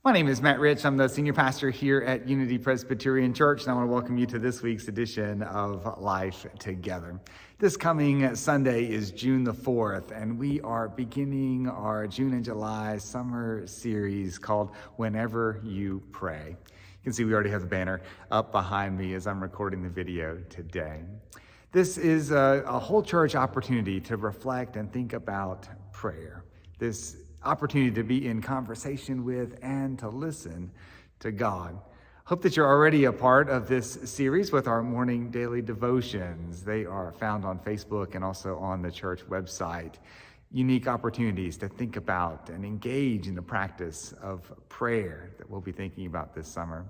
My name is Matt Rich. I'm the senior pastor here at Unity Presbyterian Church, and I want to welcome you to this week's edition of Life Together. This coming Sunday is June the 4th, and we are beginning our June and July summer series called Whenever You Pray. You can see we already have the banner up behind me as I'm recording the video today. This is a whole church opportunity to reflect and think about prayer. This opportunity to be in conversation with and to listen to God. Hope that you're already a part of this series with our morning daily devotions. They are found on Facebook and also on the church website. Unique opportunities to think about and engage in the practice of prayer that we'll be thinking about this summer.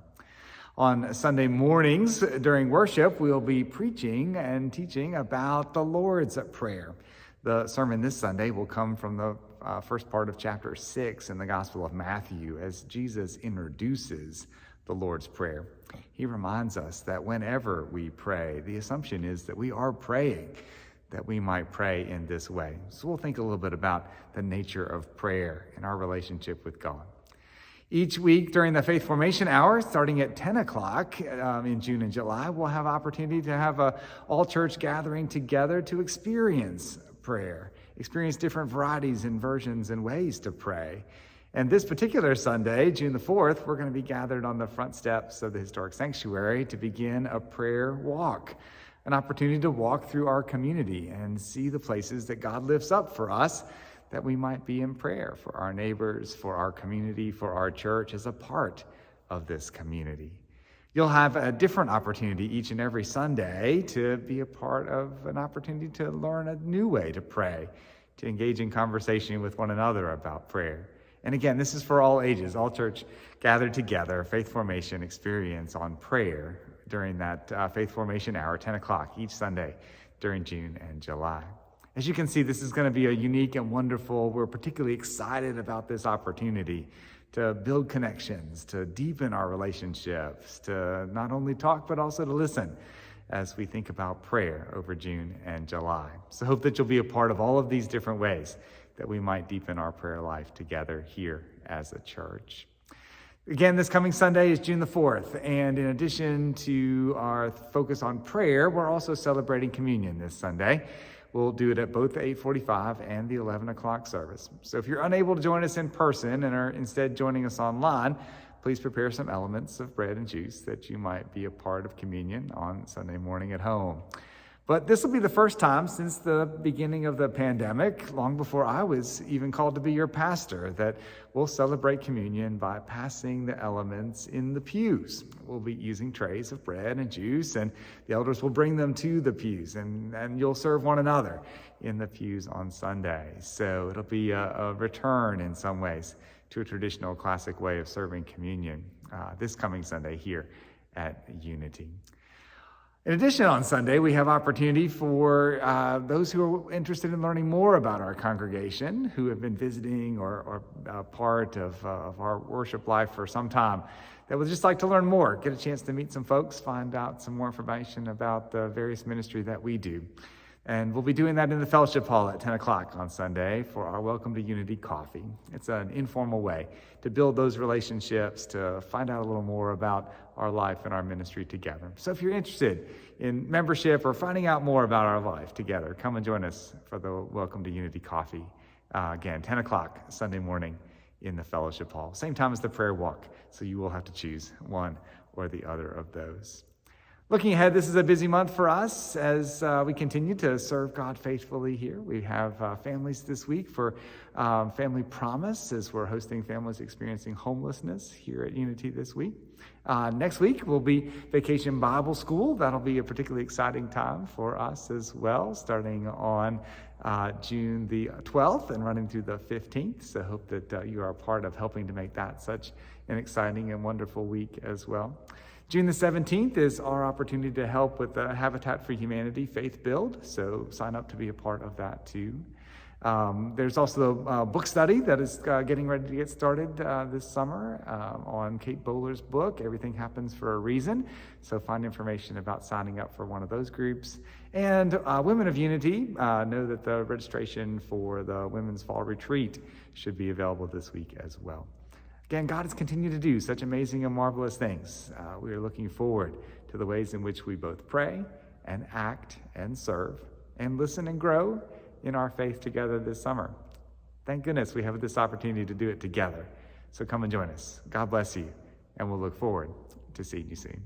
On Sunday mornings during worship, we'll be preaching and teaching about the Lord's Prayer. The sermon this Sunday will come from the first part of chapter 6 in the Gospel of Matthew as Jesus introduces the Lord's Prayer. He reminds us that whenever we pray, the assumption is that we are praying, that we might pray in this way. So we'll think a little bit about the nature of prayer and our relationship with God. Each week during the Faith Formation Hour, starting at 10 o'clock in June and July, we'll have opportunity to have a all-church gathering together to experience prayer, experience different varieties and versions and ways to pray. And this particular Sunday, June the 4th, we're going to be gathered on the front steps of the Historic Sanctuary to begin a prayer walk, an opportunity to walk through our community and see the places that God lifts up for us, that we might be in prayer for our neighbors, for our community, for our church as a part of this community. You'll have a different opportunity each and every Sunday to be a part of an opportunity to learn a new way to pray, to engage in conversation with one another about prayer. And again, this is for all ages, all church gathered together, faith formation experience on prayer during that faith formation hour, 10 o'clock each Sunday during June and July. As you can see, this is going to be a unique and wonderful, we're particularly excited about this opportunity to build connections, to deepen our relationships, to not only talk, but also to listen as we think about prayer over June and July. So hope that you'll be a part of all of these different ways that we might deepen our prayer life together here as a church. Again, this coming Sunday is June the 4th, and in addition to our focus on prayer, we're also celebrating communion this Sunday. We'll do it at both the 8:45 and the 11 o'clock service. So if you're unable to join us in person and are instead joining us online, please prepare some elements of bread and juice that you might be a part of communion on Sunday morning at home. But this will be the first time since the beginning of the pandemic, long before I was even called to be your pastor, that we'll celebrate communion by passing the elements in the pews. We'll be using trays of bread and juice, and the elders will bring them to the pews, and you'll serve one another in the pews on Sunday. So it'll be a return in some ways to a traditional classic way of serving communion this coming Sunday here at Unity. In addition, on Sunday, we have opportunity for those who are interested in learning more about our congregation, who have been visiting or part of our worship life for some time, that would just like to learn more, get a chance to meet some folks, find out some more information about the various ministry that we do. And we'll be doing that in the fellowship hall at 10 o'clock on Sunday for our Welcome to Unity coffee. It's an informal way to build those relationships, to find out a little more about our life and our ministry together. So if you're interested in membership or finding out more about our life together, come and join us for the Welcome to Unity coffee. Again, 10 o'clock Sunday morning in the fellowship hall. Same time as the prayer walk, so you will have to choose one or the other of those. Looking ahead, this is a busy month for us as we continue to serve God faithfully here. We have families this week for Family Promise as we're hosting families experiencing homelessness here at Unity this week. Next week will be Vacation Bible School. That'll be a particularly exciting time for us as well, starting on June the 12th and running through the 15th. So hope that you are a part of helping to make that such an exciting and wonderful week as well. June the 17th is our opportunity to help with the Habitat for Humanity Faith Build, so sign up to be a part of that too. There's also a book study that is getting ready to get started this summer on Kate Bowler's book, Everything Happens for a Reason, so find information about signing up for one of those groups. And Women of Unity know that the registration for the Women's Fall Retreat should be available this week as well. Again, God has continued to do such amazing and marvelous things. We are looking forward to the ways in which we both pray and act and serve and listen and grow in our faith together this summer. Thank goodness we have this opportunity to do it together. So come and join us. God bless you, and we'll look forward to seeing you soon.